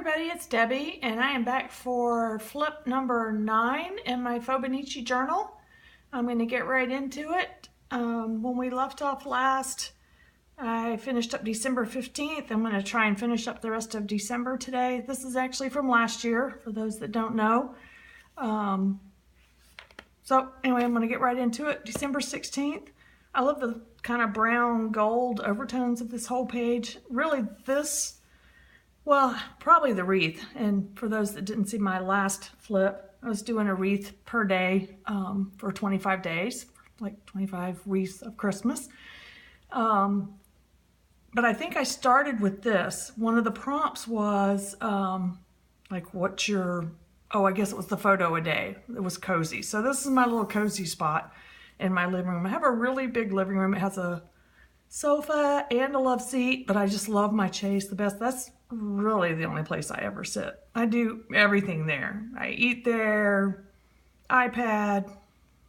everybody, it's Debbie, and I am back for flip number 9 in my Fauxbonichi journal. I'm going to get right into it. When we left off last, I finished up December 15th. I'm going to try and finish up the rest of December today. This is actually from last year, for those that don't know. So anyway, I'm going to get right into it. December 16th. I love the kind of brown gold overtones of this whole page. Really, well, probably the wreath. And for those that didn't see my last flip, I was doing a wreath per day for 25 days, like 25 wreaths of Christmas. But I think I started with this. One of the prompts was like, what's your, I guess it was the photo a day. It was cozy. So this is my little cozy spot in my living room. I have a really big living room. It has a sofa and a love seat, but I just love my chaise the best. That's really the only place I ever sit. I do everything there. I eat there, iPad,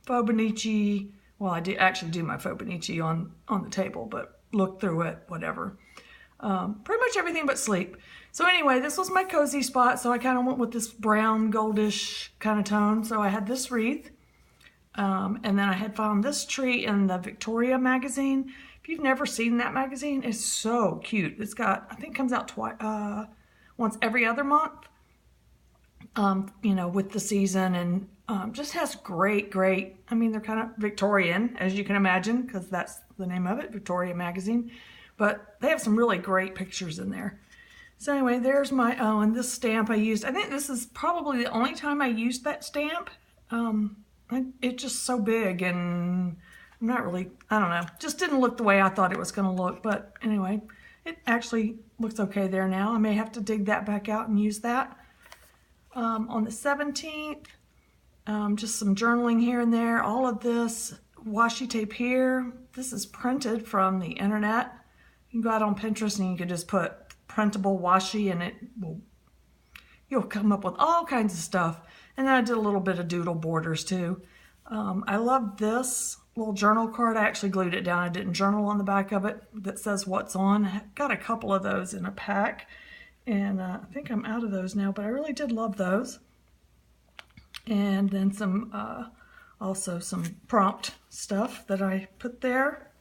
Fauxbonichi. Well, I actually do my Fauxbonichi on the table, but look through it, whatever. Pretty much everything but sleep. So anyway, this was my cozy spot, so I kind of went with this brown goldish kind of tone. So I had this wreath, and then I had found this tree in the Victoria magazine. If you've never seen that magazine, it's so cute. It's got, I think it comes out once every other month, with the season, and just has great, I mean, they're kind of Victorian, as you can imagine, because that's the name of it, Victoria magazine. But they have some really great pictures in there. So anyway, there's my, and this stamp I used. I think this is probably the only time I used that stamp. It's just so big, and I'm not really, I don't know, just didn't look the way I thought it was going to look. But anyway, it actually looks okay there now. I may have to dig that back out and use that. On the 17th, just some journaling here and there. All of this washi tape here. This is printed from the internet. You can go out on Pinterest and you can just put printable washi, and you'll come up with all kinds of stuff. And then I did a little bit of doodle borders too. I love this little journal card. I actually glued it down. I didn't journal on the back of it that says what's on. I got a couple of those in a pack, and I think I'm out of those now, but I really did love those. And then some, also some prompt stuff that I put there.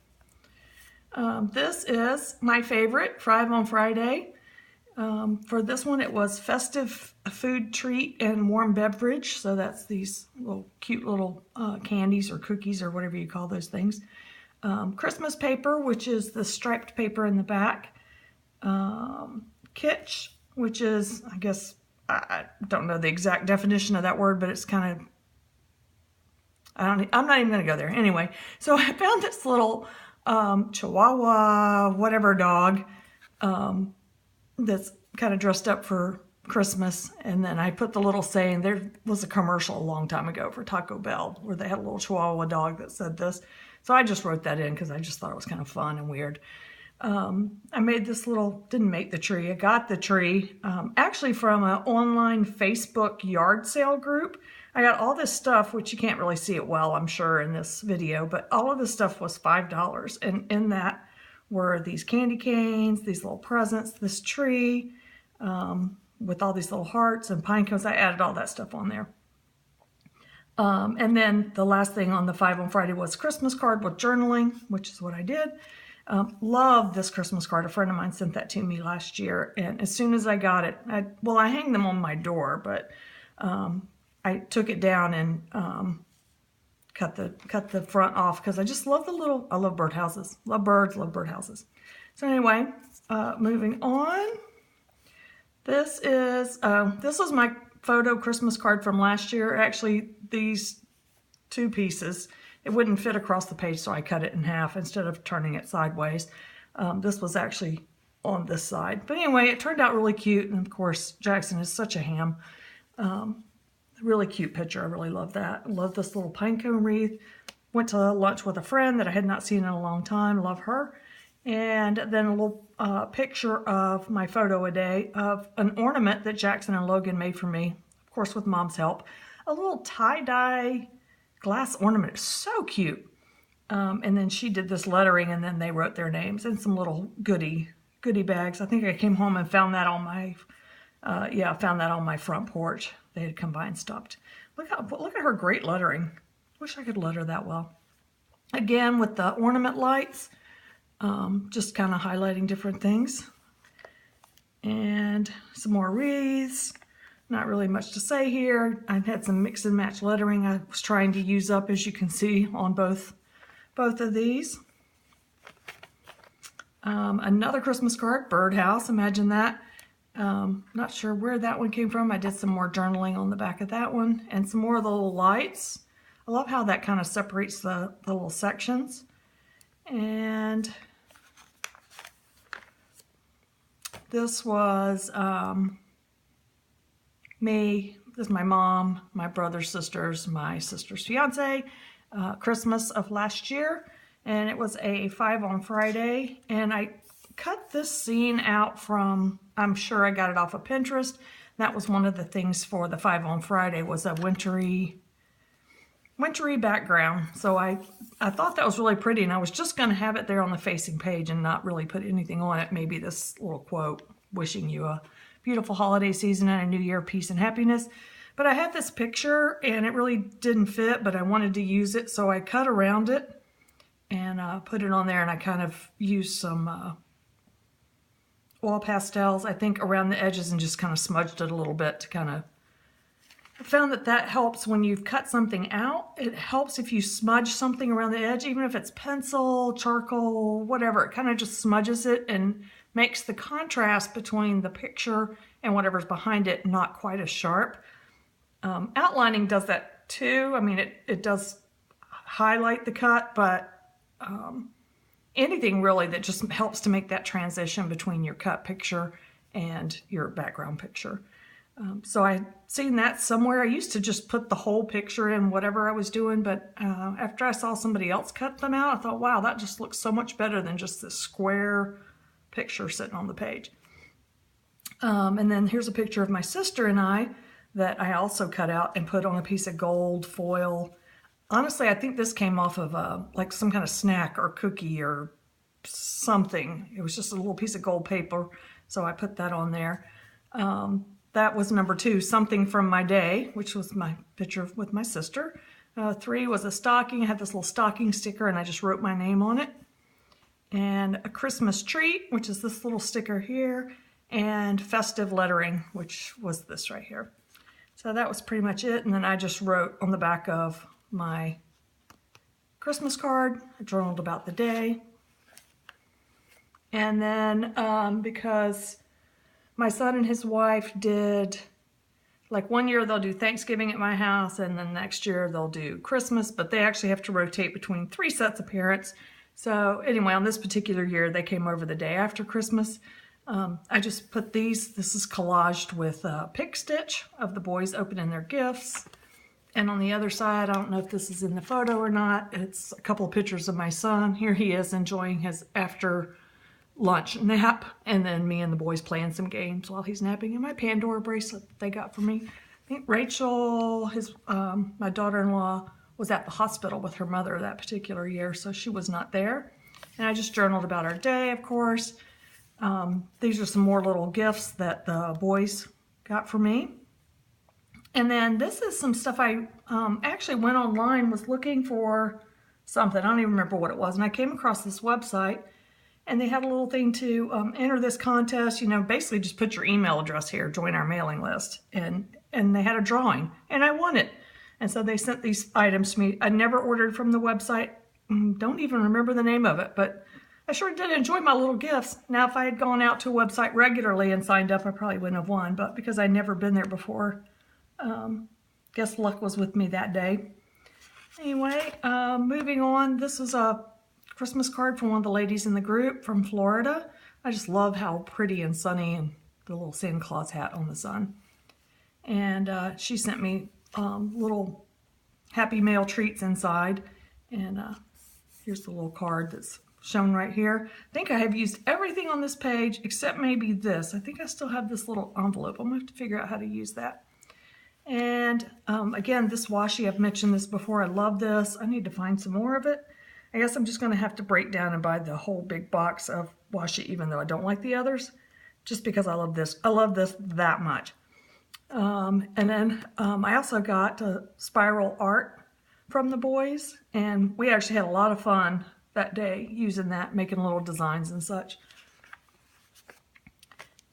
This is my favorite, Thrive on Friday. For this one, it was festive food treat and warm beverage. So that's these little cute little candies or cookies or whatever you call those things. Christmas paper, which is the striped paper in the back. Kitsch, which is, I guess, I don't know the exact definition of that word, but it's kind of, I'm not even going to go there. Anyway, so I found this little Chihuahua whatever dog that's kind of dressed up for Christmas, and then I put the little saying. There was a commercial a long time ago for Taco Bell where they had a little Chihuahua dog that said this, so I just wrote that in because I just thought it was kind of fun and weird. I made this little, didn't make the tree, I got the tree actually from an online Facebook yard sale group. I got all this stuff, which you can't really see it well, I'm sure, in this video, but all of this stuff was $5, and in that were these candy canes, these little presents, this tree with all these little hearts and pine cones. I added all that stuff on there. And then the last thing on the 5 on Friday was Christmas card with journaling, which is what I did. Love this Christmas card. A friend of mine sent that to me last year, and as soon as I got it, I hang them on my door, but I took it down and cut the front off because I just love I love birdhouses. Love birds, love birdhouses. So anyway, moving on. This was my photo Christmas card from last year. Actually, these two pieces, it wouldn't fit across the page, so I cut it in half instead of turning it sideways. This was actually on this side. But anyway, it turned out really cute, and of course, Jackson is such a ham. Really cute picture. I really love that. I love this little pinecone wreath. Went to lunch with a friend that I had not seen in a long time. Love her. And then a little picture of my photo a day of an ornament that Jackson and Logan made for me, of course with Mom's help. A little tie-dye glass ornament. So cute. And then she did this lettering, and then they wrote their names and some little goodie bags. I think I came home and found that on my Yeah, I found that on my front porch. They had come by and stopped. Look at her great lettering. Wish I could letter that well. Again, with the ornament lights, just kind of highlighting different things. And some more wreaths. Not really much to say here. I had some mix and match lettering I was trying to use up, as you can see, on both of these. Another Christmas card, birdhouse, imagine that. Not sure where that one came from. I did some more journaling on the back of that one, and some more of the little lights. I love how that kind of separates the little sections. And this was me. This is my mom, my brother's sisters, my sister's fiance, Christmas of last year. And it was a 5 on Friday. And I cut this scene out from, I'm sure I got it off of Pinterest. That was one of the things for the 5 on Friday, was a wintry background. So I thought that was really pretty, and I was just going to have it there on the facing page and not really put anything on it. Maybe this little quote, wishing you a beautiful holiday season and a new year of peace and happiness. But I had this picture and it really didn't fit, but I wanted to use it. So I cut around it and put it on there, and I kind of used some oil pastels, I think, around the edges, and just kind of smudged it a little bit to kind of, I found that helps when you've cut something out. It helps if you smudge something around the edge, even if it's pencil, charcoal, whatever. It kind of just smudges it and makes the contrast between the picture and whatever's behind it not quite as sharp. Outlining does that too. I mean, it does highlight the cut, but anything really that just helps to make that transition between your cut picture and your background picture. So I seen that somewhere. I used to just put the whole picture in whatever I was doing, but after I saw somebody else cut them out, I thought, wow, that just looks so much better than just this square picture sitting on the page. And then here's a picture of my sister and I that I also cut out and put on a piece of gold foil. Honestly, I think this came off of like some kind of snack or cookie or something. It was just a little piece of gold paper, so I put that on there. That was number 2, something from my day, which was my picture with my sister. 3 was a stocking. I had this little stocking sticker, and I just wrote my name on it. And a Christmas treat, which is this little sticker here, and festive lettering, which was this right here. So that was pretty much it. And then I just wrote on the back of my Christmas card, I journaled about the day. And then because my son and his wife did, like one year they'll do Thanksgiving at my house, and then next year they'll do Christmas, but they actually have to rotate between 3 sets of parents. So anyway, on this particular year, they came over the day after Christmas. I just put these, this is collaged with pick stitch of the boys opening their gifts. And on the other side, I don't know if this is in the photo or not, it's a couple of pictures of my son. Here he is enjoying his after lunch nap, and then me and the boys playing some games while he's napping. And my Pandora bracelet they got for me. I think Rachel, my daughter-in-law, was at the hospital with her mother that particular year, so she was not there. And I just journaled about our day, of course. These are some more little gifts that the boys got for me. And then this is some stuff I actually went online, was looking for something. I don't even remember what it was. And I came across this website, and they had a little thing to enter this contest. You know, basically just put your email address here, join our mailing list. And they had a drawing, and I won it. And so they sent these items to me. I never ordered from the website. Don't even remember the name of it, but I sure did enjoy my little gifts. Now, if I had gone out to a website regularly and signed up, I probably wouldn't have won. But because I'd never been there before, guess luck was with me that day. Anyway, moving on. This was a Christmas card from one of the ladies in the group from Florida. I just love how pretty and sunny, and the little Santa Claus hat on the sun. And she sent me little Happy Mail treats inside. And here's the little card that's shown right here. I think I have used everything on this page except maybe this. I think I still have this little envelope. I'm going to have to figure out how to use that. And again, this washi, I've mentioned this before. I love this. I need to find some more of it. I guess I'm just going to have to break down and buy the whole big box of washi, even though I don't like the others, just because I love this. I love this that much. And then I also got spiral art from the boys, and we actually had a lot of fun that day using that, making little designs and such.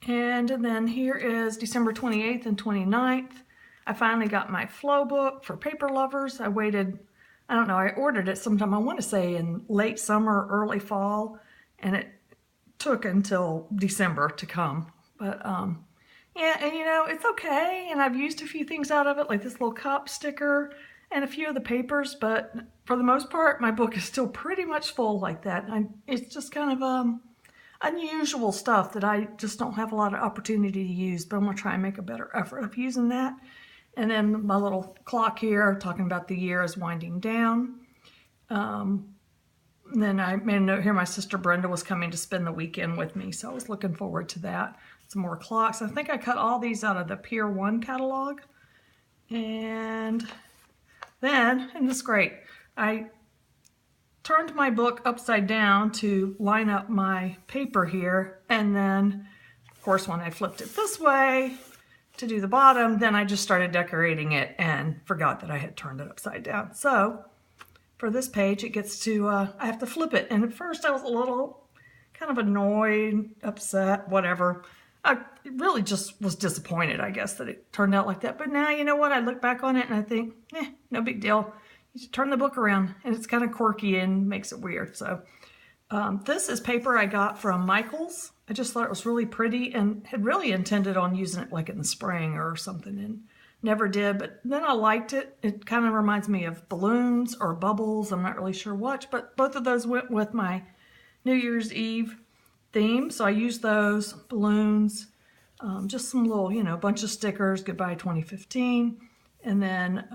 And then here is December 28th and 29th. I finally got my flow book for paper lovers. I waited, I don't know, I ordered it sometime, I want to say in late summer, early fall, and it took until December to come. But yeah, and you know, it's okay. And I've used a few things out of it, like this little cup sticker and a few of the papers, but for the most part, my book is still pretty much full like that. It's just kind of unusual stuff that I just don't have a lot of opportunity to use, but I'm gonna try and make a better effort of using that. And then my little clock here, talking about the year is winding down. Then I made a note here, my sister Brenda was coming to spend the weekend with me, so I was looking forward to that. Some more clocks. I think I cut all these out of the Pier 1 catalog. And then, and this is great, I turned my book upside down to line up my paper here, and then, of course, when I flipped it this way to do the bottom, then I just started decorating it and forgot that I had turned it upside down. So for this page, it gets to, I have to flip it. And at first I was a little kind of annoyed, upset, whatever. I really just was disappointed, I guess, that it turned out like that. But now, you know what? I look back on it and I think, no big deal. You should turn the book around, and it's kind of quirky and makes it weird. So this is paper I got from Michaels. I just thought it was really pretty and had really intended on using it like in the spring or something, and never did. But then I liked it. It kind of reminds me of balloons or bubbles. I'm not really sure which, but both of those went with my New Year's Eve theme. So I used those balloons, just some little, you know, bunch of stickers, goodbye 2015. And then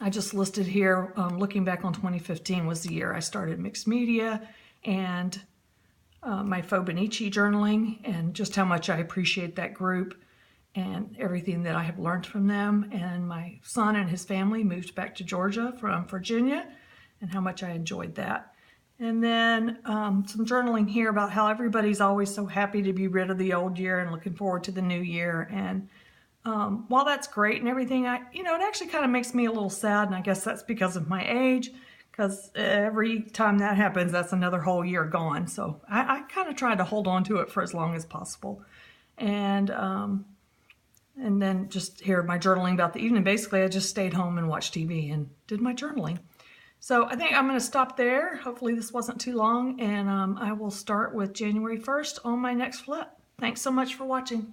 I just listed here, looking back on 2015 was the year I started mixed media and my Fauxbonichi journaling, and just how much I appreciate that group and everything that I have learned from them. And my son and his family moved back to Georgia from Virginia, and how much I enjoyed that. And then some journaling here about how everybody's always so happy to be rid of the old year and looking forward to the new year. And while that's great and everything, it actually kind of makes me a little sad, and I guess that's because of my age, because every time that happens, that's another whole year gone. So I kind of try to hold on to it for as long as possible. And then just here, my journaling about the evening. Basically, I just stayed home and watched TV and did my journaling. So I think I'm going to stop there. Hopefully this wasn't too long, and I will start with January 1st on my next flip. Thanks so much for watching.